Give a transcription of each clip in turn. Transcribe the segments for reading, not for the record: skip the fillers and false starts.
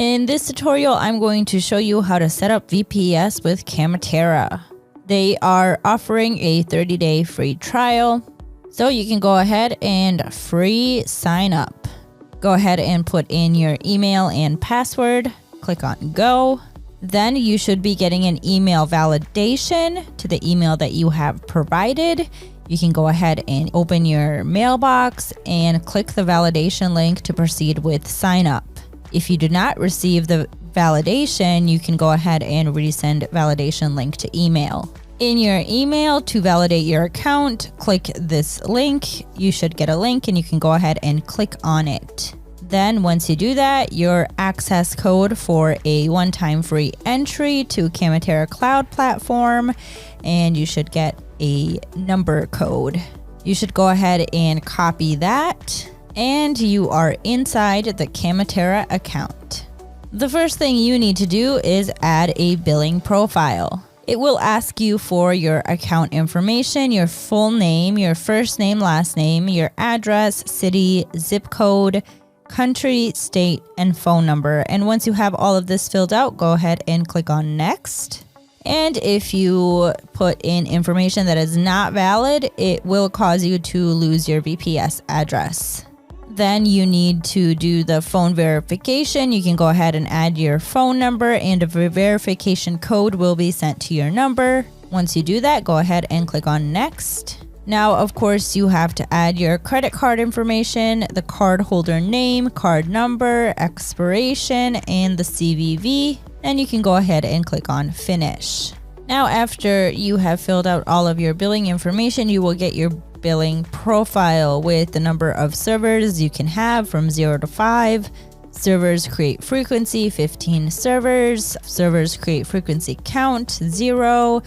In this tutorial, I'm going to show you how to set up VPS with Kamatera. They are offering a 30-day free trial, so you can go ahead and free sign up. Go ahead and put in your email and password, click on go. Then you should be getting an email validation to the email that you have provided. You can go ahead and open your mailbox and click the validation link to proceed with sign up. If you do not receive the validation, you can go ahead and resend validation link to email. In your email, to validate your account, click this link. You should get a link and you can go ahead and click on it. Then once you do that, your access code for a one-time free entry to Kamatera Cloud platform, and you should get a number code. You should go ahead and copy that, and you are inside the Kamatera account. The first thing you need to do is add a billing profile. It will ask you for your account information, your full name, your first name, last name, your address, city, zip code, country, state, and phone number. And once you have all of this filled out, go ahead and click on next. And if you put in information that is not valid, it will cause you to lose your VPS address. Then you need to do the phone verification. You can go ahead and add your phone number and a verification code will be sent to your number. Once you do that, go ahead and click on next. Now, of course, you have to add your credit card information, the cardholder name, card number, expiration, and the CVV. And you can go ahead and click on finish. Now, after you have filled out all of your billing information, you will get your billing profile with the number of servers you can have from 0 to 5. Servers create frequency, 15 servers. Servers create frequency count, 0.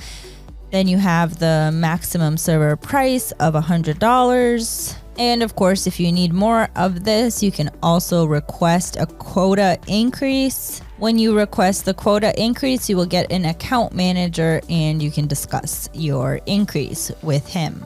Then you have the maximum server price of $100. And of course, if you need more of this, you can also request a quota increase. When you request the quota increase, you will get an account manager and you can discuss your increase with him.